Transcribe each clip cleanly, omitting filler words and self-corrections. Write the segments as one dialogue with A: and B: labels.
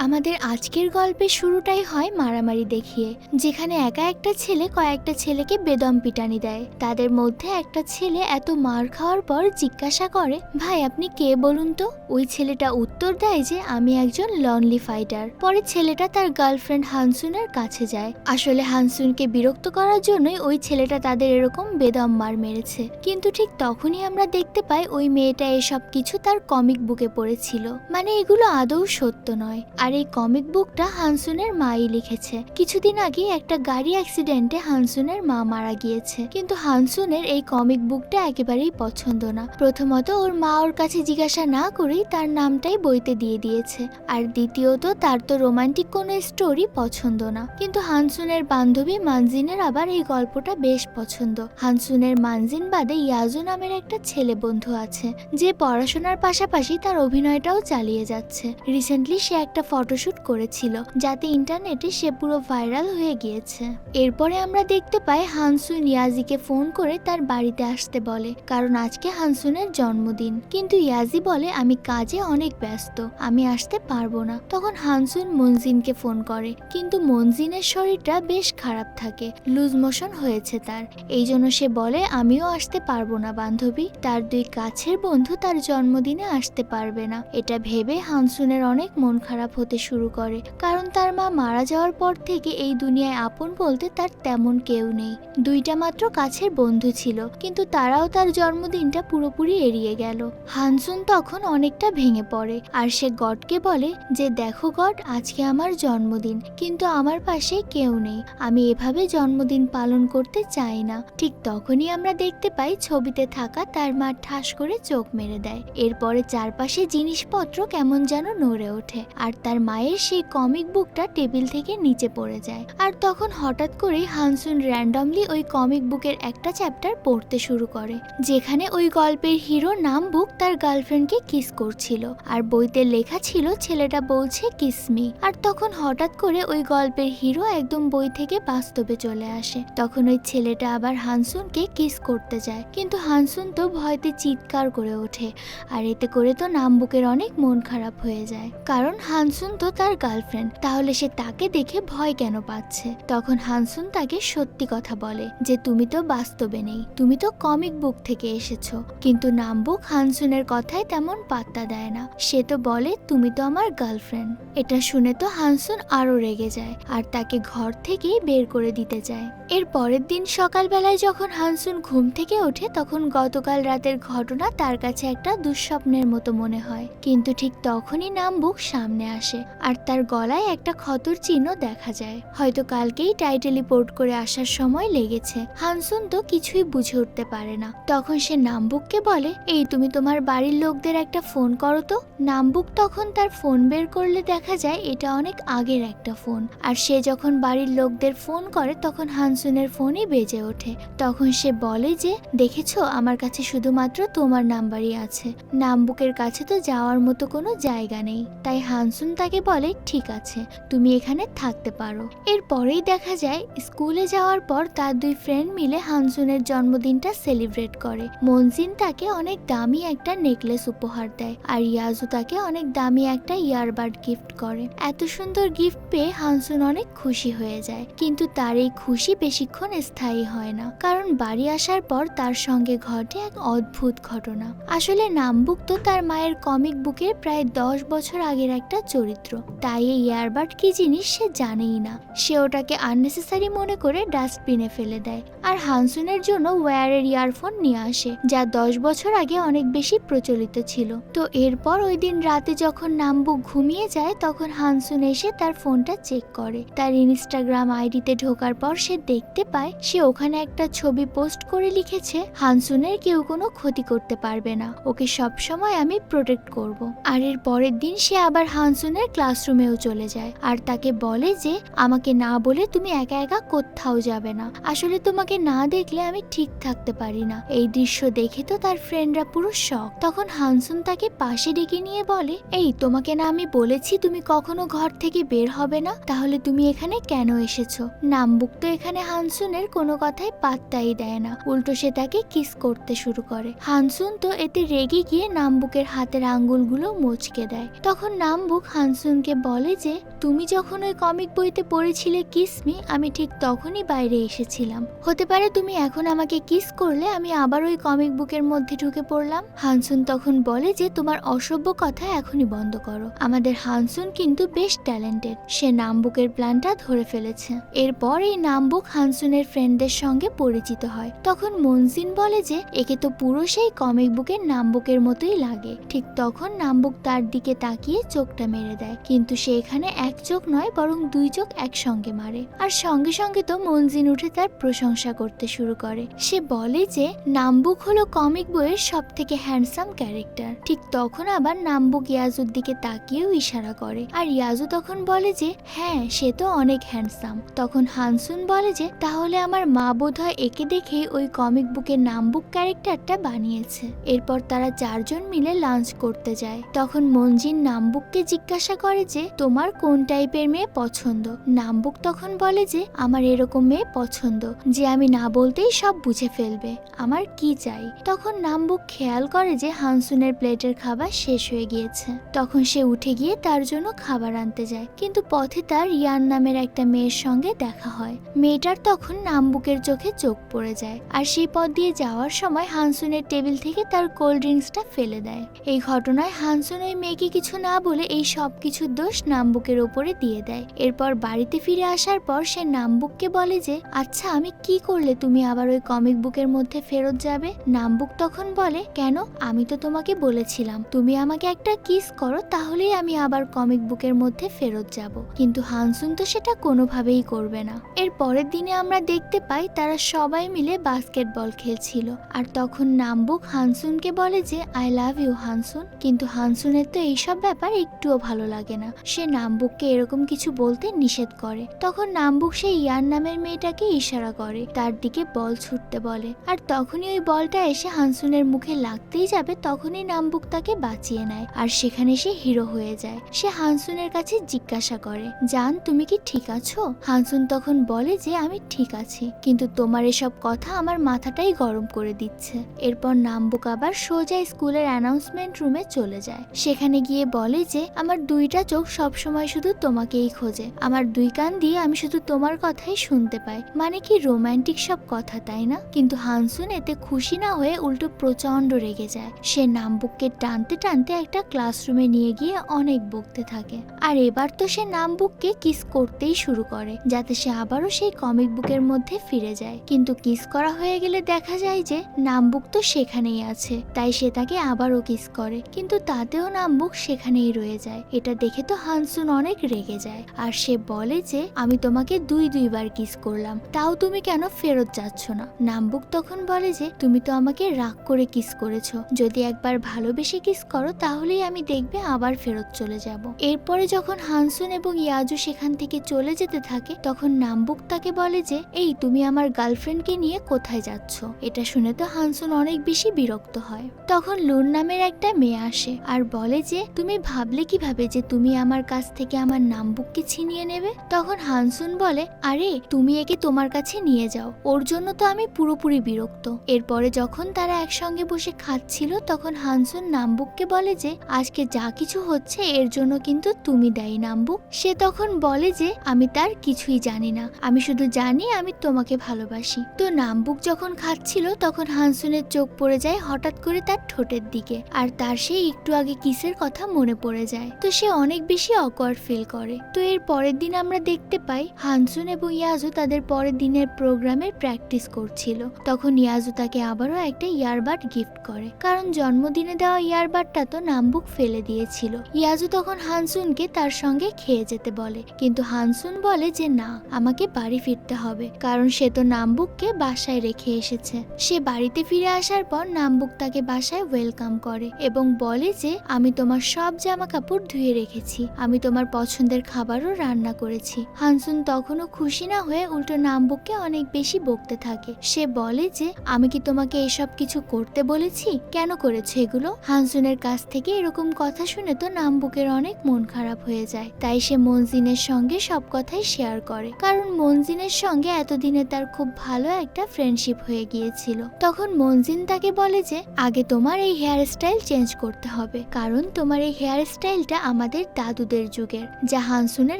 A: আমাদের আজকের গল্পের শুরুটাই হয় মারামারি দেখিয়ে, যেখানে একা একটা ছেলে কয়েকটা ছেলেকে বেদম পিটানি দেয়। তাদের মধ্যে একটা ছেলে এত মার খাওয়ার পর জিজ্ঞাসা করে, ভাই আপনি কে বলুন তো? ওই ছেলেটা উত্তর দেয় যে আমি একজন লনলি ফাইটার। পরে ছেলেটা তার গার্লফ্রেন্ড হানসুনের কাছে যায়। আসলে হানসুনকে বিরক্ত করার জন্যই ওই ছেলেটা তাদের এরকম বেদম মার মেরেছে। কিন্তু ঠিক তখনই আমরা দেখতে পাই ওই মেয়েটা এসব কিছু তার কমিক বুকে পড়েছিল, মানে এগুলো আদৌ সত্য নয়। আর এই কমিক বুকটা হানসুনের মাই লিখেছে। কিছুদিন আগে একটা গাড়ি অ্যাক্সিডেন্টে হানসুনের মা মারা গিয়েছে, কিন্তু হানসুনের এই কমিক বুকটা একেবারেই পছন্দ না। প্রথমত ওর মা ওর কাছে জিজ্ঞাসা না করেই তার নামটাই বইতে দিয়ে দিয়েছে, আর দ্বিতীয়ত তার তো রোমান্টিক কোনো স্টোরি পছন্দ না। কিন্তু হানসুনের বান্ধবী মানজিনের আবার এই গল্পটা বেশ পছন্দ। হানসুনের মানজিন বাদে ইয়াজু নামের একটা ছেলে বন্ধু আছে, যে পড়াশোনার পাশাপাশি তার অভিনয়টাও চালিয়ে যাচ্ছে। রিসেন্টলি সে একটা ফটোশুট করেছিল, যাতে ইন্টারনেটে সে পুরো ভাইরাল হয়ে গিয়েছে। এরপরে আমরা দেখতে পাই হানসুন ইয়াজিকে ফোন করে তার বাড়িতে আসতে বলে, কারণ আজকে হানসুনের জন্মদিন। কিন্তু ইয়াজি বলে আমি কাজে অনেক ব্যস্ত, আমি আসতে পারবো না। তখন হানসুন মনজিনকে ফোন করে, কিন্তু মনজিনের শরীরটা বেশ খারাপ থাকে, লুজ মোশন হয়েছে তার। এই জন্য সে বলে আমিও আসতে পারবো না বান্ধবী, তার দুই কাছের বন্ধু তার জন্মদিনে আসতে পারবে না। এটা ভেবে হানসুনের অনেক মন খারাপ হতে শুরু করে, কারণ তার মা মারা যাওয়ার পর থেকে এই দুনিয়ায় আপন বলতে তার তেমন কেউ নেই। দুইটা মাত্র কাছের বন্ধু ছিল, কিন্তু তারাও তার জন্মদিনটা পুরোপুরি এড়িয়ে গেল। হানসুন তখন অনেকটা ভেঙে পড়ে, আর সে গডকে বলে যে দেখো গড, আজকে আমার জন্মদিন, কিন্তু আমার পাশে কেউ নেই, আমি এভাবে জন্মদিন পালন করতে চাই না। ঠিক তখনই আমরা দেখতে পাই ছবিতে থাকা তার মা ঠাস করে চোখ মেরে দেয়। এরপরে চারপাশে জিনিসপত্র কেমন যেন নড়ে ওঠে, আর তার মায়ের সেই কমিক বুকটা টেবিল থেকে নিচে পড়ে যায়। আর তখন হঠাৎ করেই হানসুন র্যান্ডমলি ওই কমিক বুকের একটা চ্যাপ্টার পড়তে শুরু করে, যেখানে ওই গল্পের হিরো নামবুক তার গার্লফ্রেন্ডকে কিস করছিল, আর বইতে লেখা ছিল ছেলেটা বলছে কিসমি। আর তখন হঠাৎ করে ওই গল্পের হিরো একদম বই থেকে বাস্তবে চলে আসে। তখন ওই ছেলেটা আবার হানসুনকে কিস করতে যায়, কিন্তু হানসুন তো ভয়তে চিৎকার করে ওঠে। আর এতে করে তো নামবুকের অনেক মন খারাপ হয়ে যায়, কারণ হানসুন তো তার গার্লফ্রেন্ড, তাহলে সে তাকে দেখে ভয় কেন পাচ্ছে। তখন হানসুন তাকে সত্যি কথা বলে যে তুমি তো বাস্তবে নেই, তুমি তো কমিক বুক থেকে এসেছো। কিন্তু নামবুক হানসুনের কথায় তেমন পাত্তা দেয় না, সে তো বলে তুমি তো আমার গার্লফ্রেন্ড। এটা শুনে তো হানসুন আরো রেগে যায়, আর তাকে ঘর থেকেই বের করে দিতে চায়। এর পরের দিন সকালবেলায় যখন হানসুন ঘুম থেকে ওঠে, তখন গতকাল রাতের ঘটনা তার কাছে একটা দুঃস্বপ্নের মতো মনে হয়। কিন্তু ঠিক তখনই নামবুক সামনে আসে, আর তার গলায় একটা ক্ষতর চিহ্ন দেখা যায়। হয়তো কালকেই টাইটেল রিপোর্ট করে আসার সময় লেগেছে। হানসুন তো কিছুই বুঝে উঠতে পারে না। তখন সে নামবুককে বলে, এই তুমি তোমার বাড়ির লোকদের একটা ফোন করো তো। নামবুক তখন তার ফোন বের করলে দেখা যায় এটা অনেক আগের একটা ফোন, আর সে যখন বাড়ির লোকদের ফোন করে তখন হানসুনের ফোনই বেজে ওঠে। তখন সে বলে যে দেখেছো, আমার কাছে শুধুমাত্র তোমার নাম্বারই আছে, নামবুকের কাছে তো যাওয়ার মতো কোনো জায়গা নেই। তাই হানসুন তাকে বলে ঠিক আছে, তুমি এখানে থাকতে পারো। এরপরেই দেখা যায় স্কুলে যাওয়ার পর তার দুই ফ্রেন্ড মিলে হানসুনের জন্মদিনটা সেলিব্রেট করে। মনজিন তাকে অনেক দামি একটা নেকলেস উপহার দেয়, আর ইয়াজু তাকে অনেক দামি একটা ইয়ারবাড গিফট করে। এত সুন্দর গিফট পেয়ে হানসুন অনেক খুশি হয়ে যায়, কিন্তু তার এই খুশি বেশিক্ষণ স্থায়ী হয় না, কারণ বাড়ি আসার পর তার সঙ্গে ঘটে এক অদ্ভুত ঘটনা। আসলে নামবুক তো তার মায়ের কমিক বুকের প্রায় 10 বছর আগের একটা চরিত্র, তাই এই ইয়ারবাড কি জিনিস সে জানেই না। সে ওটাকে আননেসেসারি মনে করে ডাস্টবিনে ফেলে দেয়, আর হানসুনের জন্য ওয়্যারের ইয়ারফোন নিয়ে আসে, যা 10 বছর আগে অনেক বেশি প্রচলিত ছিল। তো এরপর ওই দিন রাতে যখন নামবুক ঘুমিয়ে যায়, তখন হানসুন এসে তার ফোনটা চেক করে। তার ইনস্টাগ্রাম আইডিতে ঢোকার পর সে দেখতে পায় সে ওখানে একটা ছবি পোস্ট করে লিখেছে, হানসুনের কেউ কোনো ক্ষতি করতে পারবে না, ওকে সব সময় আমি প্রোটেক্ট করব। আর এর পরের দিন সে আবার হানসুনের ক্লাসরুমেও চলে যায়, আর তাকে বলে যে আমাকে না বলে তুমি একা একা কোথাও যাবে না, আসলে তোমাকে না দেখলে আমি ঠিক থাকতে পারি না। এই দৃশ্য দেখে তো তার ফ্রেন্ডরা পুরো শক। তখন হানসুন তাকে পাশে ডেকে নিয়ে বলে, এই তোমাকে না আমি বলেছি তুমি কখনো ঘর থেকে বের হবে না, তাহলে তুমি এখানে কেন এসেছো? নামবুক তো এখানে হানসুনের কোনো কথাই পাত্তাই দেয় না, উল্টো সে তাকে কিস করতে শুরু করে। হানসুন তো এতে রেগে গিয়ে নামবুকের হাতের আঙ্গুলগুলো মুচকে দেয়। তখন নামবুক হানসুনকে বলে যে তুমি যখন ওই কমিক বইতে পড়েছিলে কিস মি, আমি ঠিক তখনই বাইরে এসেছিলাম। হতে পারে তুমি এখন আমাকে কিস করলে আমি আবার ওই কমিক বুকের মধ্যে ঢুকে পড়লাম। হানসুন তখন বলে যে তোমার অসভ্য কথা এখনই বন্ধ করো। আমাদের হানসুন কিন্তু বেশ ট্যালেন্টেড, সে নামবুকের প্ল্যানটা ধরে ফেলেছে। এরপর এই নামবুক হানসুনের ফ্রেন্ডদের সঙ্গে পরিচিত হয়। তখন মনজিন বলে যে একে তো পুরো সেই কমিক বুকের নামবুকের মতোই লাগে। ঠিক তখন নামবুক তার দিকে তাকিয়ে চোখটা মেরে দেয়, কিন্তু সে এখানে এক চোখ নয় বরং দুই চোখ একসঙ্গে মারে। আর সঙ্গে সঙ্গে তো মনজিন উঠে তার প্রশংসা করতে শুরু করে। সে বলে যে নামবুক হলো কমিক বইয়ের সব থেকে হ্যান্ডসাম ক্যারেক্টার। ঠিক তখন আবার নামবুক ইয়াজুর দিকে তাকিয়েও ইশারা করে, আর ইয়াজু তখন বলে যে হ্যাঁ সে তো অনেক হ্যান্ডসাম। তখন হানসুন বলে যে তাহলে আমার মা বোধহয় একে দেখেই ওই কমিক বুকের নামবুক ক্যারেক্টারটা বানিয়েছে। এরপর তারা চারজন মিলে লাঞ্চ করতে যায়। তখন মনজিন নামবুককে জিজ্ঞাসা করে যে তোমার কোন টাইপের মেয়ে পছন্দ। নামবুক তখন বলে যে আমার এরকম মেয়ে পছন্দ যে আমি না বলতেই সব বুঝে ফেলবে, আমার কি চাই। তখন নামবুক খেয়াল করে যে হানসুনের প্লেটের খাবার শেষ হয়ে গিয়েছে। তখন সে উঠে গিয়ে তার জন্য খাবার আনতে যায়, কিন্তু পথে তার রিয়ান নামের একটা মেয়ের সঙ্গে দেখা হয়। মেয়েটার তখন নামবুকের চোখে চোখ পড়ে যায়, আর সেই পথ দিয়ে যাওয়ার সময় হানসুনের টেবিল থেকে তার কোল্ড ড্রিঙ্কসটা ফেলে দেয়। এই ঘটনায় হানসুন ওই মেয়েকে কিছু না বলে এই সব কিছুর দোষ নামবুকের ওপরে দিয়ে দেয়। এরপর বাড়িতে ফিরে আসার পর সে নামবুককে বলে যে আচ্ছা আমি কি করলে তুমি আবার ওই কমিক বুকের মধ্যে ফেরত যাবে। নামবুক তখন বলে কেন, আমি তো তোমাকে বলেছিলাম তুমি আমাকে একটা কিস করো তাহলেই আমি আবার কমিক বুকের মধ্যে ফেরত যাব, কিন্তু হানসুন তো সেটা কোনোভাবেই করবে না। এর পরের দিনে আমরা দেখতে পাই তারা সবাই মিলে বাস্কেটবল খেলছিল, আর তখন নামবুক হানসুনকে বলে যে আই লাভ ইউ হানসুন, কিন্তু হানসুনের তো এইসব ব্যাপার একটুও ভালো লাগে না। সে নামবুককে এরকম কিছু বলতে নিষেধ করে। তখন নামবুক সেই ইয়ান নামের মেয়েটাকে ইশারা করে, তার দিকে বল ছুটতে বলে, আর তখনই ওই বলটা এসে হানসুনের মুখে লাগতেই যাবে, তখনই নামবুক তাকে বাঁচিয়ে নেয়, আর সেখানে সে হিরো হয়ে যায়। সে হানসুনের কাছে জিজ্ঞাসা করে জান তুমি কি ঠিক আছো। হানসুন তখন বলে যে আমি ঠিক আছি, কিন্তু তোমার এসব কথা আমার মাথাটাই গরম করে দিচ্ছে। এরপর নামবুক আবার সোজা স্কুলের অ্যানাউন্সমেন্ট রুমে চলে যায়। সেখানে গিয়ে বলে যে আমার দুইটা চোখ সবসময় শুধু তোমাকেই খোঁজে, আমার দুই কান দিয়ে আমি শুধু তোমার কথাই শুনতে পাই। মানে কি রোমান্টিক সব কথা তাই না। কিন্তু হানসুন এতে খুশি না হয়ে উল্টো প্রচন্ড রেগে যায়। সে নামবুককে টানতে টানতে একটা ক্লাসরুমে নিয়ে গিয়ে অনেক বকতে থাকে, আর এবার তো সে নামবুককে কিস করতেই শুরু করে যাতে সে আবারও সেই কমিক বুকের মধ্যে ফিরে যায়। কিন্তু কিস করা হয়ে গেলে দেখা যায় যে নামবুক তো সেখানেই আছে, তাই সে তাকে আবারও কিস করে, কিন্তু তাতেও নামবুক সেখানেই রয়ে যায়। এটা দেখে তো হানসুন অনেক রেগে যায়, আর সে বলে যে আমি তোমাকে দুইবার কিস করলাম, তাও তুমি কেন ফেরত যাচ্ছ না। নামবুক তখন বলে যে তুমি তো আমাকে রাগ করে কিস করেছো, যদি একবার ভালোবেসে কিস করো তাহলেই আমি দেখবে আবার ফেরত চলে যাব। এরপরে যখন হানসুন এবং ইয়াজু সেখান থেকে চলে যেতে থাকে তখন নামবুক তাকে বলে যে এই তুমি আমার গার্লফ্রেন্ডকে নিয়ে কোথায় যাচ্ছ। এটা শুনে তো হানসুন অনেক বেশি বিরক্ত হয়। তখন লুন নামের একটা মেয়ে আসে আর বলে যে তুমি ভাবলে কিভাবে যে তুমি আমার কাছ থেকে আমার নামবুককে ছিনিয়ে নেবে। তখন হানসুন বলে আরে তুমি একে তোমার কাছে নিয়ে যাও, ওর জন্য তো আমি পুরোপুরি বিরক্ত। এরপরে যখন তারা একসঙ্গে বসে খাচ্ছিল তখন হানসুন নামবুককে বলে যে আজকে যা কিছু হচ্ছে এর জন্য কিন্তু তুমি দায়ী নামবুক। সে তখন বলে যে আমি তার কিছুই জানি না, আমি শুধু জানি আমি তোমাকে ভালোবাসি। তো নামবুক যখন খাচ্ছিল তখন হানসুনের চোখ পড়ে যায় হঠাৎ করে তার ঠোঁটের দিকে, আর তার সেই একটু আগে কিসের কথা মনে পড়ে যায়। তো সে অনেক বেশি অকওয়ার্ড ফিল করে। তো এর পরের দিন আমরা দেখতে পাই হানসুন এবং ইয়াজু তাদের পরের দিনের প্রোগ্রামের প্র্যাকটিস করছিল। তখন ইয়াজু তাকে আবারও একটা ইয়ারবাড গিফট করে, কারণ জন্মদিনে দেওয়া ইয়ারবাডটা তো নামবুক ফেলে দিয়েছিল। ইয়াজু তখন হানসুনকে তার সঙ্গে খেয়ে যেতে বলে, কিন্তু হানসুন বলে যে না আমাকে বাড়ি ফিরতে হবে, কারণ সে তো নামবুককে বাসায় রেখে এসেছে। সে বাড়িতে ফিরে আসার পর নামবুক তাকে বাসায় ওয়েলকাম করে এবং বলে যে আমি তোমার সব জামা কাপড় ধুয়ে রেখেছি, আমি তোমার পছন্দের খাবারও রান্না করেছি। হানসুন তখনও খুশি না হয়ে উল্টো নামবুককে অনেক বেশি বকতে থাকে। সে বলে যে আমি কি তোমাকে এসব কিছু করতে বলেছি, কেন করেছো এগুলো। হানসুনের কাছ থেকে এরকম কথা শুনে তো নামবুকের অনেক মন খারাপ হয়ে যায়, তাই সে মনজিনের সঙ্গে সব কথাই শেয়ার করে, কারণ মনজিনের সঙ্গে এতদিনে তার খুব ভালো একটা ফ্রেন্ডশিপ হয়ে গিয়েছিল। তখন মনজিন তাকে বলে যে আগে তোমার এই হেয়ার স্টাইল চেঞ্জ করতে হবে, কারণ তোমার এই হেয়ার স্টাইলটা আমার আমাদের দাদুদের যুগের, যা হানসুনের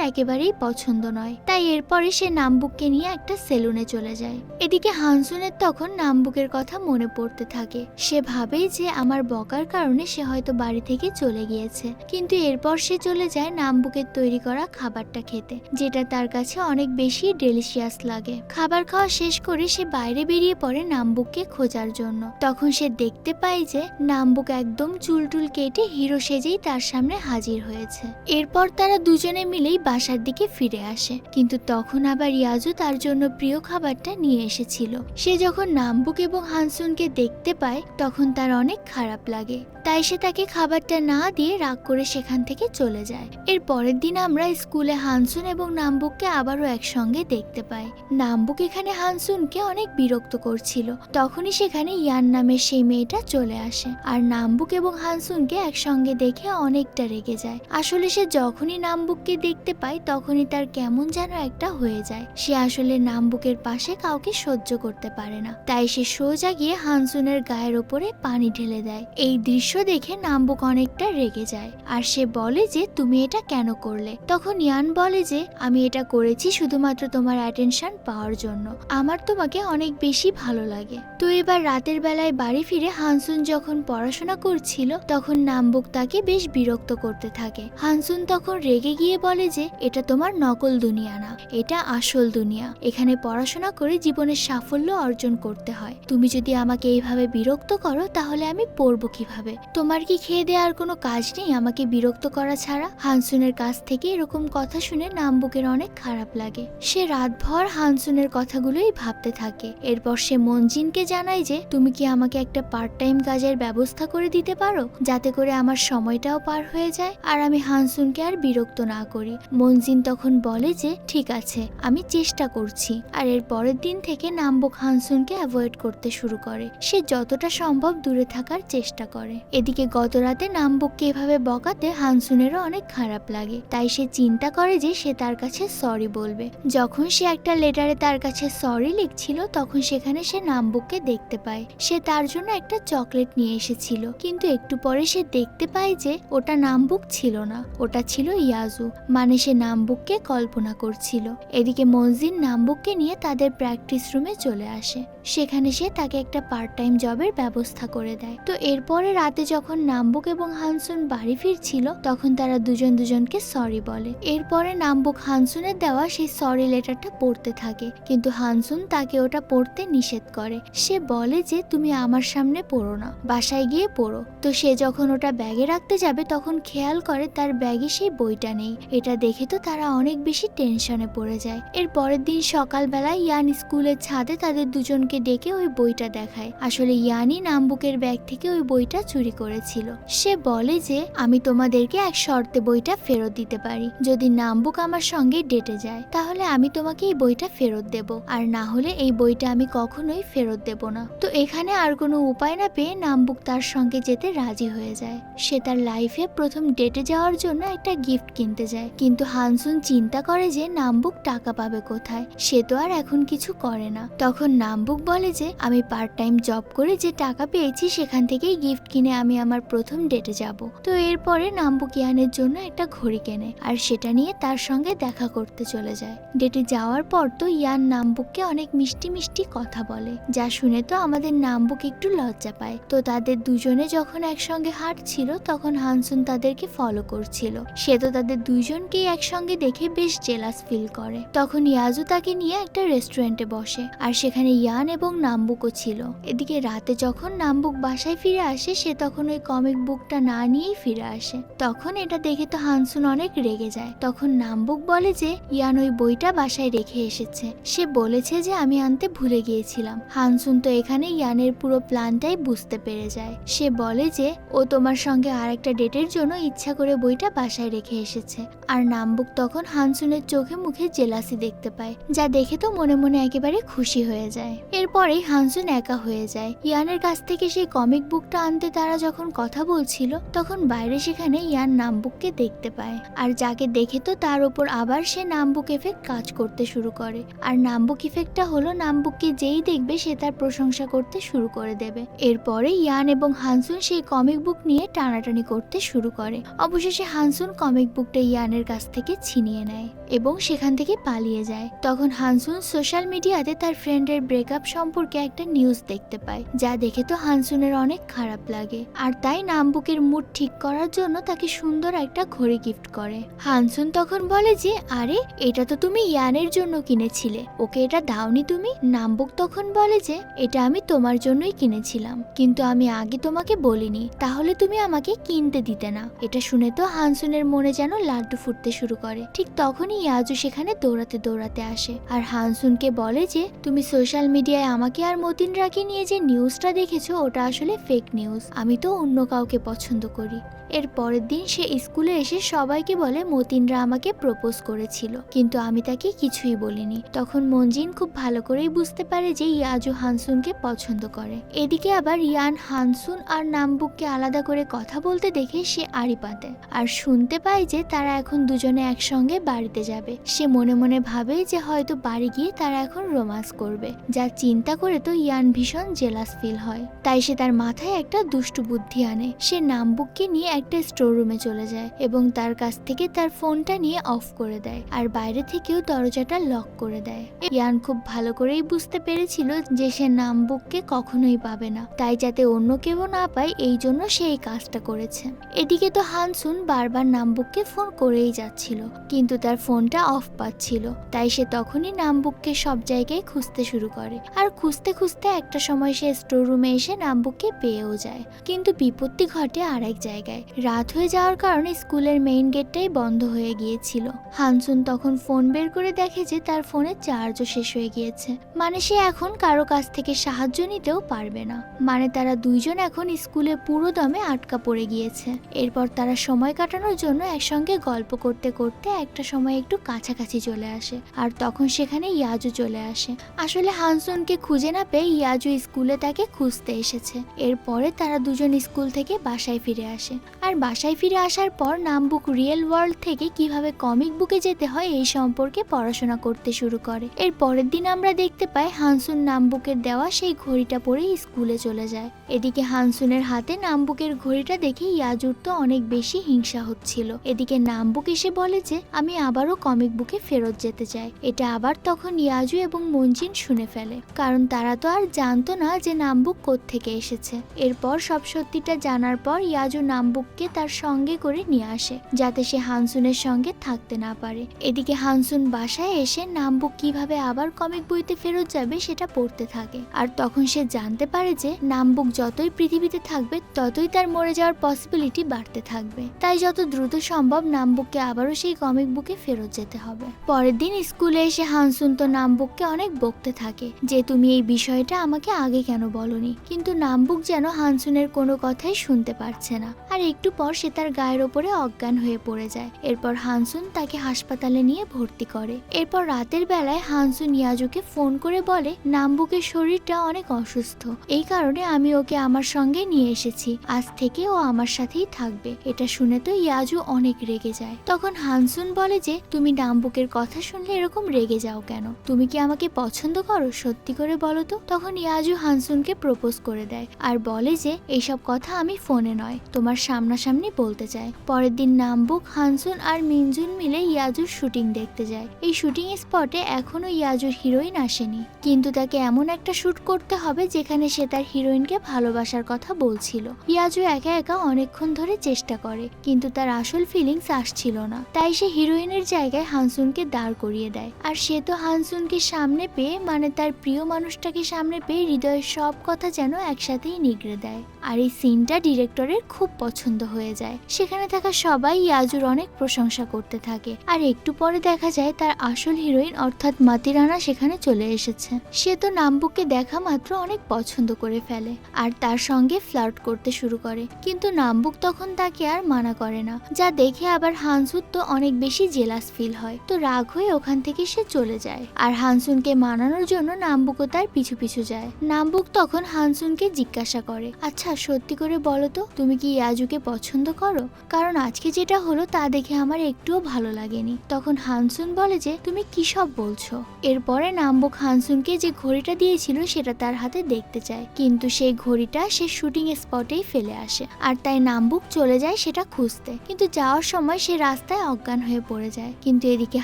A: একেবারেই পছন্দ নয়। তাই এরপরে সে নামবুককে নিয়ে একটা সেলুনে চলে যায়। এদিকে হানসুনের তখন নামবুকের কথা মনে পড়তে থাকে। সে ভাবেই যে আমার বকার কারণে সে হয়তো বাড়ি থেকে চলে গিয়েছে, কিন্তু এরপর সে চলে যায় নামবুকের তৈরি করা খাবারটা খেতে, যেটা তার কাছে অনেক বেশি ডেলিশিয়াস লাগে। খাবার খাওয়া শেষ করে সে বাইরে বেরিয়ে পড়ে নামবুককে খোঁজার জন্য। তখন সে দেখতে পায় যে নামবুক একদম চুলটুল কেটে হিরো সেজেই তার সামনে হাজির হয়েছে। এরপর তারা দুজনে মিলেই বাসার দিকে ফিরে আসে, কিন্তু তখন আবার ইয়াজু তার জন্য প্রিয় খাবারটা নিয়ে এসেছিল। সে যখন নামবুক এবং হানসুনকে দেখতে পায় তখন তার অনেক খারাপ লাগে, তাই সে তাকে খাবারটা না দিয়ে রাগ করে সেখান থেকে চলে যায়। এর পরের দিন আমরা স্কুলে হানসুন এবং নামবুককে আবারও একসঙ্গে দেখতে পাই। নামবুক এখানে হানসুনকে অনেক বিরক্ত করছিল, তখনই সেখানে ইয়ান নামের সেই মেয়েটা চলে আসে আর নামবুক এবং হানসুনকে একসঙ্গে দেখে অনেকটা রেগে যায়। আসলে সে যখনই নামবুককে দেখতে পায় তখনই তার কেমন যেন একটা হয়ে যায়। সে আসলে নামবুকের পাশে কাউকে সহ্য করতে পারে না, তাই সে সোজা গিয়ে হানসুনের গায়ের ওপরে পানি ঢেলে দেয়। এই দৃশ্য দেখে নামবুক অনেকটা রেগে যায় আর সে বলে যে তুমি এটা কেন করলে। তখন ইয়ান বলে যে আমি এটা করেছি শুধুমাত্র তোমার অ্যাটেনশন পাওয়ার জন্য, আমার তোমাকে অনেক বেশি ভালো লাগে। তো এবার রাতের বেলায় বাড়ি ফিরে হানসুন যখন পড়াশোনা করছিল তখন নামবুক তাকে বেশ বিরক্ত করতে থাকে। হানসুন তখন রেগে গিয়ে বলে যে এটা তোমার নকল দুনিয়া না, এটা আসল দুনিয়া। এখানে পড়াশোনা করে জীবনের সাফল্য অর্জন করতে হয়। তুমি যদি আমাকে এইভাবে বিরক্ত করো তাহলে আমি পড়বো কিভাবে? তোমার কি খেয়ে দেওয়ার কোনো কাজ নেই আমাকে বিরক্ত করা ছাড়া? হানসুনের কাছ থেকে এরকম কথা শুনে নামবুকের অনেক খারাপ লাগে। সে রাতভর হানসুনের কথাগুলোই ভাবতে থাকে। এরপর সে মনজিনকে জানায় যে তুমি কি আমাকে একটা পার্ট টাইম কাজের ব্যবস্থা করে দিতে পারো, যাতে করে আমার সময়টাও পার হয়ে যায় আর আমি হানসুনকে আর বিরক্ত না করি। মনজিন তখন বলে যে ঠিক আছে, আমি চেষ্টা করছি। আর এর পরের দিন থেকে নামবুক হানসুনকে অ্যাভয়েড করতে শুরু করে। সে যতটা সম্ভব দূরে থাকার চেষ্টা করে। এদিকে গত রাতে নামবুককে এভাবে বকাতে হানসুনেরও অনেক খারাপ লাগে, তাই সে চিন্তা করে যে সে তার কাছে সরি বলবে। যখন সে একটা লেটারে তার কাছে সরি লিখছিল তখন সেখানে সে নামবুককে দেখতে পায়। সে তার জন্য একটা চকলেট নিয়ে এসেছিল, কিন্তু একটু পরে সে দেখতে পায় যে ওটা নামবুক ছিল না, ওটা ছিল ইয়াজু। মানে সে নামবুককে কল্পনা করছিল। এদিকে মনজিন নামবুককে নিয়ে তাদের প্র্যাকটিস রুমে চলে আসে। সেখানে সে তাকে একটা পার্ট টাইম জবের ব্যবস্থা করে দেয়। তো এরপরে রাতে যখন নামবুক এবং হানসুন বাড়ি ফিরছিল তখন তারা দুজন দুজনকে সরি বলে। এরপরে নামবুক হানসুনের দেওয়া সেই সরি লেটারটা পড়তে থাকে, কিন্তু হানসুন তাকে ওটা পড়তে নিষেধ করে। সে বলে যে তুমি আমার সামনে পড়ো না, বাসায় গিয়ে পড়ো। তো সে যখন ওটা ব্যাগে রাখতে যাবে তখন খেয়াল করে তার ব্যাগে সেই বইটা নেই। এটা দেখে তো তারা অনেক বেশি টেনশনে পড়ে যায়। এর পরের দিন সকালবেলায় ইয়ান স্কুলের ছাদে তাদের দুজনকে ডেকে ওই বইটা দেখায়। আসলে ইয়ানই নামবুকের ব্যাগ থেকে ওই বইটা চুরি করেছিল। সে বলে যে আমি তোমাদেরকে এক শর্তে বইটা ফেরত দিতে পারি, যদি নামবুক আমার সঙ্গে ডেটে যায় তাহলে আমি তোমাকে এই বইটা ফেরত দেব, আর না হলে এই বইটা আমি কখনোই ফেরত দেব না। তো এখানে আর কোনো উপায় না পেয়ে নামবুক তার সঙ্গে যেতে রাজি হয়ে যায়। সে তার লাইফে প্রথম ডেটে যাওয়ার জন্য একটা গিফট কিনতে যায়, কিন্তু হানসুন চিন্তা করে যে নামবুক টাকা পাবে কোথায়, সে তো আর এখন কিছু করে না। তখন নামবুক বলে যে আমি পার্ট টাইম জব করে যে টাকা পেয়েছি সেখান থেকেই গিফট কিনে আমি আমার প্রথম ডেটে যাব। তো এরপরে নামবুক ইয়ানের জন্য একটা ঘড়ি কেনে আর সেটা নিয়ে তার সঙ্গে দেখা করতে চলে যায়। ডেটে যাওয়ার পর তো ইয়ান নামবুককে অনেক মিষ্টি মিষ্টি কথা বলে, যা শুনে তো আমাদের নামবুক একটু লজ্জা পায়। তো তাদের দুজনে যখন একসঙ্গে হাঁটছিল তখন হানসুন তাদেরকে ফলো করছিল। সে তো তাদের দুইজনকেই একসঙ্গে দেখে বেশ জেলাস ফিল করে। তখন ইয়াজু তাকে নিয়ে একটা রেস্টুরেন্টে বসে আর সেখানে ইয়ান এবং নামবুকও ছিল। এদিকে রাতে যখন নামবুক বাসায় ফিরে আসে সে তখন ওই কমিক বুকটা না নিয়েই ফিরে আসে। তখন এটা দেখে তো হানসুন অনেক রেগে যায়। তখন নামবুক বলে যে ইয়ান ওই বইটা বাসায় রেখে এসেছে, সে বলেছে যে আমি আনতে ভুলে গিয়েছিলাম। হানসুন তো এখানে ইয়ানের পুরো প্ল্যানটাই বুঝতে পেরে যায়। সে বলে যে ও তোমার সঙ্গে আর একটা ডেটের জন্য ইচ্ছা করে বইটা বাসায় রেখে এসেছে। আর নামবুক তখন হানসুনের চোখে মুখে জেলাসি দেখতে পায়, যা দেখে তো মনে মনে একেবারে খুশি হয়ে যায়। এরপরেই হানসুন একা হয়ে যায়। ইয়ানের কাছ থেকে সেই কমিক বুকটা আনতে তারা যখন কথা বলছিল তখন বাইরে সেখানে ইয়ান নামবুককে দেখতে পায়, আর যাকে দেখে তো তার উপর আবার সে নামবুক এফেক্ট কাজ করতে শুরু করে। আর নামবুক ইফেক্টটা হলো নামবুককে যেই দেখবে সে তার প্রশংসা করতে শুরু করে দেবে। এরপরে ইয়ান এবং হানসুন সেই কমিক বুক নিয়ে টানাটানি করতে শুরু করে। অবশেষে হানসুন কমিক বুকটা ইয়ানের কাছ থেকে ছিনিয়ে নেয় এবং সেখান থেকে পালিয়ে যায়। তখন হানসুন সোশ্যাল মিডিয়াতে তার ফ্রেন্ডের ব্রেকআপ সম্পর্কে একটা নিউজ দেখতে পায়, যা দেখে তো হানসুনের অনেক খারাপ লাগে। আর তাই নামবুকের মুড ঠিক করার জন্য তাকে সুন্দর একটা ঘড়ি গিফট করে। হানসুন তখন বলে যে আরে এটা তো তুমি ইয়ানের জন্য কিনেছিলে, ওকে এটা দাওনি তুমি? নামবুক তখন বলে যে এটা আমি তোমার জন্যই কিনেছিলাম, কিন্তু আমি আগে তোমাকে বলিনি, তাহলে তুমি আমাকে কিনতে দিতে না। এটা শুনে তো হানসুনের মনে যেন লাড্ডু ফুটতে শুরু করে। ঠিক তখনই ইয়াজু সেখানে দৌড়াতে দৌড়াতে আসে আর হানসুনকে বলে যে তুমি সোশ্যাল মিডিয়ায় আমাকে আর মতিনরাকে নিয়ে যে নিউজটা দেখেছো ওটা আসলে ফেক নিউজ, আমি তো অন্য কাউকে পছন্দ করি। এর পরের দিন সে স্কুলে এসে সবাইকে বলে মতিনরা আমাকে প্রপোজ করেছিল, কিন্তু আমি তাকে কিছুই বলিনি। তখন মনজিন খুব ভালো করেই বুঝতে পারে যে ইয়াজু হানসুনকে পছন্দ করে। এদিকে আবার ইয়ান হানসুন আর নামবুককে আলাদা করে কথা বলতে দেখে সে আড়ি পাতে আর শুনতে পায় যে তারা এখন দুজনে একসঙ্গে বাড়িতে যাবে। সে মনে মনে ভাবে যে হয়তো বাড়ি গিয়ে তারা এখন রোমান্স করবে, যা চিন্তা করে তো ইয়ান ভীষণ জেলাস ফিল হয়। তাই সে তার মাথায় একটা দুষ্টু বুদ্ধি আনে। সে নামবুককে নিয়ে একটা স্টোর রুমে চলে যায় এবং তার কাছ থেকে তার ফোনটা নিয়ে অফ করে দেয় আর বাইরে থেকেও দরজাটা লক করে দেয়। ইয়ান খুব ভালো করেই বুঝতে পেরেছিল যে সে নামবুককে কখনোই পাবে না, তাই যাতে অন্য কেউ না পায় এই জন্য সে এই কাজটা করেছে। এদিকে তো হানসুন বারবার নামবুককে ফোন করেই যাচ্ছিল, কিন্তু তার ফোনটা অফ পাচ্ছিল। তাই সে তখনই নামবুককে সব জায়গায় খুঁজতে শুরু করে আর খুঁজতে খুঁজতে একটা সময় সে স্টোর রুমে এসে নামবুককে পেয়েও যায়। কিন্তু বিপত্তি ঘটে আরেক জায়গায়। রাত হয়ে যাওয়ার কারণে স্কুলের মেইন গেটটাই বন্ধ হয়ে গিয়েছিল। হানসুন তখন ফোন বের করে দেখে যে তার ফোনে চার্জও শেষ হয়ে গিয়েছে, মানে সে এখন কারো কাছ থেকে সাহায্য নিতেও পারবে না। মানে তারা দুইজন এখন স্কুলে পুরো দমে আটকা পড়ে গিয়েছে। এরপর তারা সময় কাটানোর জন্য একসঙ্গে গল্প করতে করতে একটা সময় একটু কাছাকাছি চলে আসে আর তখন সেখানে ইয়াজু চলে আসে। আসলে হানসুনকে খুঁজে না পেয়ে ইয়াজু স্কুলে তাকে খুঁজতে এসেছে। এরপরে তারা দুজন স্কুল থেকে বাসায় ফিরে আসে আর বাসায় ফিরে আসার পর নামবুক রিয়েল ওয়ার্ল্ড থেকে কিভাবে কমিক বুকে যেতে হয় এই সম্পর্কে পড়াশোনা করতে শুরু করে। এর পরের দিন আমরা দেখতে পাই হানসুন নামবুকের দেওয়া সেই ঘড়িটা পরে স্কুলে চলে যায়। এদিকে হানসুনের হাতে নামবুকের ঘড়িটা দেখে ইয়াজুর তো অনেক বেশি হিংসা হচ্ছিল। এদিকে নামবুক এসে বলে যে আমি আবারও কমিক বুকে ফেরত যেতে চাই। এটা আবার তখন ইয়াজু এবং মনজিন শুনে ফেলে, কারণ তারা তো আর জানতো না যে নামবুক কোত্থেকে এসেছে। এরপর সব সত্যিটা জানার পর ইয়াজু নামবুককে তার সঙ্গে করে নিয়ে আসে যাতে সে হানসুনের সঙ্গে থাকতে না পারে। এদিকে হানসুন বাসায় এসে নামবুক কিভাবে আবার কমিক বইতে ফেরত যাবে সেটা পড়তে থাকে আর তখন সে জানতে পারে যে নামবুক যতই পৃথিবীতে থাকবে ততই তার মরে যাওয়ার পসিবিলিটি বাড়তে থাকবে। তাই যত দ্রুত সম্ভব নামবুককে আবারও সেই কমিক বুকে ফেরত যেতে হবে। পরের দিন স্কুলে এসে হানসুন তো নামবুককে অনেক বকতে থাকে যে তুমি এই বিষয়টা আমাকে আগে কেন বলনি, কিন্তু নামবুক যেন হানসুনের কোনো কথাই শুনতে পারছে না আর একটু পর সে তার গায়ের ওপরে অজ্ঞান হয়ে পড়ে যায়। এরপর হানসুন তাকে হাসপাতালে নিয়ে ভর্তি করে। এরপর রাতের বেলায় হানসুন ইয়াজুকে ফোন করে বলে নামবুকের শরীরটা অনেক অসুস্থ, এই কারণে আমি ওকে আমার সঙ্গে নিয়ে এসেছি, আজ থেকে ও আমার সাথেই থাকবে। এটা শুনে তো ইয়াজু অনেক রেগে যায়। তখন হানসুন বলে যে তুমি নামবুকের কথা শুনলে এরকম রেগে যাও কেন, তুমি কি আমাকে পছন্দ করো, সত্যি করে বলো তো। তখন ইয়াজু হানসুনকে প্রপোজ করে দেয় আর বলে যে এইসব কথা আমি ফোনে নয় তোমার সামনাসামনি বলতে চাই। পরের দিন নামবুক, হানসুন আর মিনজুন মিলে ইয়াজুর শুটিং দেখতে যায়। এই শুটিং স্পটে এখনো ইয়াজুর হিরোইন আসেনি, কিন্তু তাকে এমন একটা শুট করতে হবে যেখানে সে তার হিরোইনকে ভালোবাসার কথা বলছিল। ইয়াজু একা একা অনেকক্ষণ ধরে চেষ্টা করে, কিন্তু তার আসল ফিলিংস আসছিল না। তাই সে হিরোইনের জায়গায় হানসুনকে দাঁড় করিয়ে দেয় আর সে তো হানসুনকে সামনে পেয়ে, মানে তার প্রিয় মানুষটাকে সামনে পেয়ে হৃদয়ের সব কথা যেন একসাথেই নিগড়ে দেয়। আর এই সিনটা ডিরেক্টরের খুব পছন্দ হয়ে যায়। সেখানে থাকা সবাই ইয়াজুর অনেক প্রশংসা করতে থাকে আর একটু পরে দেখা যায় তার আসল হিরোইন অর্থাৎ মাতিরানা সেখানে চলে এসেছে। সে তো নামবুককে দেখা মাত্র অনেক পছন্দ করে ফেলে আর তার সঙ্গে ফ্লার্ট করতে শুরু করে, কিন্তু নামবুক তখন তাকে আর মানা করে না, যা দেখে আবার হানসুন তো অনেক বেশি জেলাস ফিল হয়। তো রাগ হয়ে ওখান থেকে সে চলে যায় আর হানসুনকে মানানোর জন্য নামবুক নামবুকও তার পিছু পিছু যায়। নামবুক তখন হানসুনকে জিজ্ঞাসা করে, আচ্ছা সত্যি করে বলো তো তুমি কি ইয়াজুকে পছন্দ করো? কারণ আজকে যেটা হলো তা দেখে আমার একটুও ভালো লাগেনি। তখন হানসুন বলে যে তুমি কি সব বলছো। এরপরে নামবুক হানসুনকে যে ঘড়িটা দিয়েছিল সেটা তার হাতে দেখতে চায়, কিন্তু সেই ঘড়িটা সে শুটিং স্পটেই ফেলে আসে। আর তাই নামবুক চলে যায় সেটা খুঁজতে, কিন্তু যাওয়ার সময় সে রাস্তায় অজ্ঞান হয়ে পড়ে যায়। কিন্তু এদিকে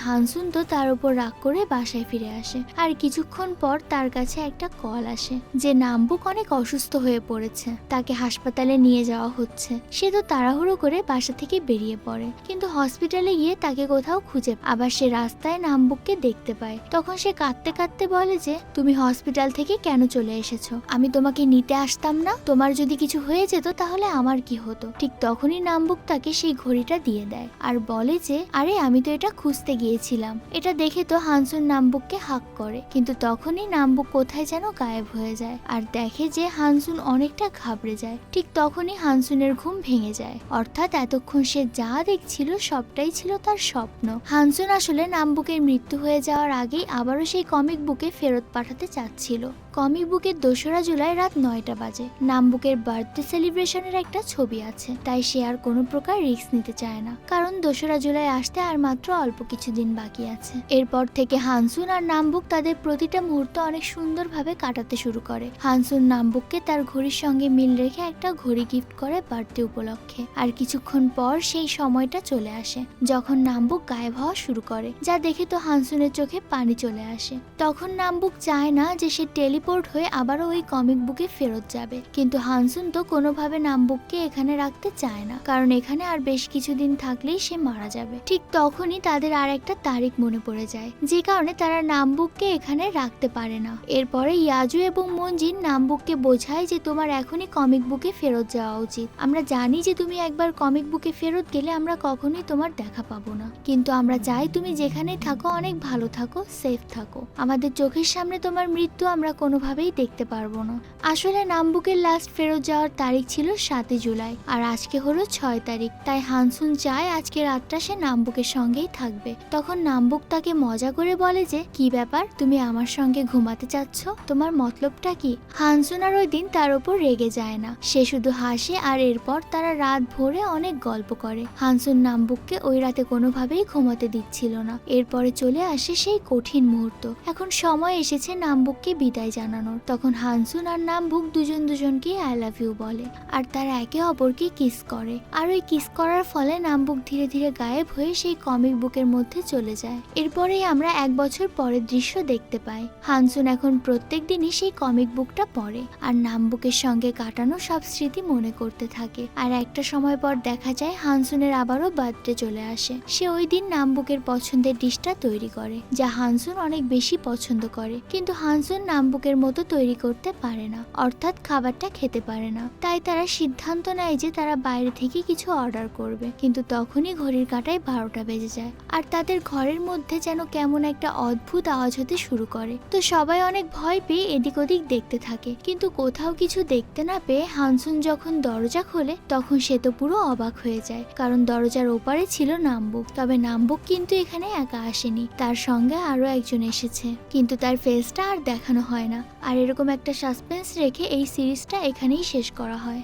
A: হানসুন তো তার উপর রাগ করে বাসায় ফিরে আসে। আর কিছুক্ষণ পর তার কাছে একটা কল আসে যে নামবুক অনেক অসুস্থ হয়ে পড়েছে, তাকে হাসপাতালে নিয়ে যাওয়া হচ্ছে। সে তো তাড়াহুড়ো করে বাসা থেকে বেরিয়ে পড়ে, কিন্তু হসপিটালে গিয়ে তাকে কোথাও খুঁজে আবার সে রাস্তায় নামবুককে দেখতে পায়। তখন সে কাঁদতে কাঁদতে বলে যে তুমি হসপিটাল থেকে কেন চলে এসেছো? আমি তোমাকে নিতে আসতাম না? তোমার যদি কিছু হয়ে যেত তাহলে আমার কি হতো? ঠিক তখনই নামবুক তাকে সেই ঘড়িটা দিয়ে দেয় আর বলে যে আরে আমি তো এটা খুঁজতে গিয়েছিলাম। এটা দেখে তো হানসুন নামবুককে হাক করে, কিন্তু তখনই নামবুক কোথায় যেন গায়েব হয়ে যায় আর দেখে যে হানসুন অনেকটা ঘাবড়ে যায়। ঠিক তখনই হানসুনের ঘুম ভেঙে যায়, অর্থাৎ এতক্ষণ সে যা দেখছিল সবটাই ছিল তার স্বপ্ন। হানসুন আসলে নামবুকের মৃত্যু হয়ে যাওয়ার আগেই আবারও সেই কমিক বুকে ফেরত পাঠাতে চাচ্ছিল। কমিক বুকের 2রা জুলাই রাত 9টা বাজে। নামবুকের বার্থডে সেলিব্রেশনের একটা ছবি আছে, তাই সে আর কোনো প্রকার রিস্ক নিতে চায় না, কারণ 2রা জুলাই আসতে আর মাত্র অল্প কিছুদিন বাকি আছে। এরপর থেকে হানসুন আর নামবুক তাদের প্রতিটা মুহূর্ত অনেক সুন্দরভাবে কাটাতে শুরু করে। হানসুন নামবুককে তার ঘড়ির সঙ্গে মিল রেখে একটা ঘড়ি গিফট করে বার্থডে উপলক্ষে। আর কিছুক্ষণ পর সেই সময়টা চলে আসে যখন নামবুক গায়েব হওয়া শুরু করে, যা দেখে তো হানসুনের চোখে পানি চলে আসে। তখন নামবুক চায় না যে সে টেলিপোর্ট হয়ে আবারও ওই কমিক বুকে ফেরত যাবে, কিন্তু হানসুন তো কোনোভাবে নামবুককে এখানে রাখতে চায় না, কারণ এখানে আর বেশ কিছুদিন থাকলেই সে মারা যাবে। ঠিক তখনই তাদের আর একটা তারিখ মনে পড়ে যায়, যে কারণে তারা নামবুককে এখানে রাখতে পারে না। এরপরে ইয়াজু এবং মঞ্জিন নামবুককে বোঝায় যে তোমার এখনই কমিক বুকে ফেরত যাওয়া উচিত। আমরা জানি যে তুমি একবার কমিক বুকে ফেরত গেলে আমরা কখনোই তোমার দেখা পাবো না, কিন্তু আমরা চাই তুমি যেখানে থাকো অনেক ভালো থাকো, সেফ থাকো। আমাদের চোখের সামনে তোমার মৃত্যু আমরা কোনোভাবেই দেখতে পারবো না। আসলে নামবুকের লাস্ট ফেরত যাওয়ার তারিখ ছিল 7 জুলাই আর আজকে হলো 6 তারিখ, তাই হানসুন চায় আজকে রাতটা সে নামবুকের সঙ্গেই থাকবে। তখন নামবুক তাকে মজা করে বলে যে কি ব্যাপার, তুমি আমার সঙ্গে ঘুমাতে চাচ্ছ? তোমার মতলবটা কি? হানসুন আর ওই দিন তার উপর রেগে যায় না, সে শুধু হাসে আর এরপর তারা রাত ভোরে অনেক গল্প করে। হানসুন নামবুককে ওই রাতে কোনোভাবেই ঘুমাতে দিচ্ছিল না। এরপরে চলে আসে সেই কঠিন মুহূর্ত। এখন সময় এসেছে নামবুককে বিদায় জানানোর। তখন হানসুন আর নামবুক দুজন দুজনকে আই লাভ ইউ বলে আর তারা একে অপরকে কিস করে। আর ওই কিস করার ফলে নামবুক ধীরে ধীরে গায়েব হয়ে সেই কমিক বুকের মধ্যে চলে যায়। এরপরেই আমরা 1 বছর পরের দৃশ্য দেখতে পাই। হানসুন এখন প্রত্যেক দিনই সেই কমিক বুকটা পড়ে আর নামবুকের সঙ্গে কাটানো সব স্মৃতি মনে করতে থাকে। আর একটা সময় পর দেখা যায় হানসুনের আবারও বার্থডে চলে আসে। সে ওই দিন নামবুকের পছন্দের ডিশটা তৈরি করে, যা হানসুন অনেক বেশি পছন্দ করে, কিন্তু হানসুন নামবুকের মতো তৈরি করতে পারে না, অর্থাৎ খাবারটা খেতে পারে না। তাই তারা সিদ্ধান্ত নেয় যে তারা বাইরে থেকে কিছু অর্ডার করবে, কিন্তু তখনই ঘড়ির কাঁটায় 12টা বেজে যায় আর তাদের ঘরের মধ্যে যেন কেমন একটা অদ্ভুত আওয়াজ হতে শুরু করে। তো সবাই অনেক ভয় পেয়ে এদিক ওদিক দেখতে থাকে, কিন্তু কোথাও কিছু দেখতে না পেয়ে হানসুন যখন দরজা খোলে তখন সে তো পুরো অবাক হয়ে যায়, কারণ দরজার ওপারে ছিল নামবুক। তবে নামবুক কিন্তু এখানে একা আসেনি, তার সঙ্গে আরো একজন এসেছে, কিন্তু তার ফেসটা আর দেখানো হয় না। আর এরকম একটা সাসপেন্স রেখে এই সিরিজটা এখানেই শেষ করা হয়।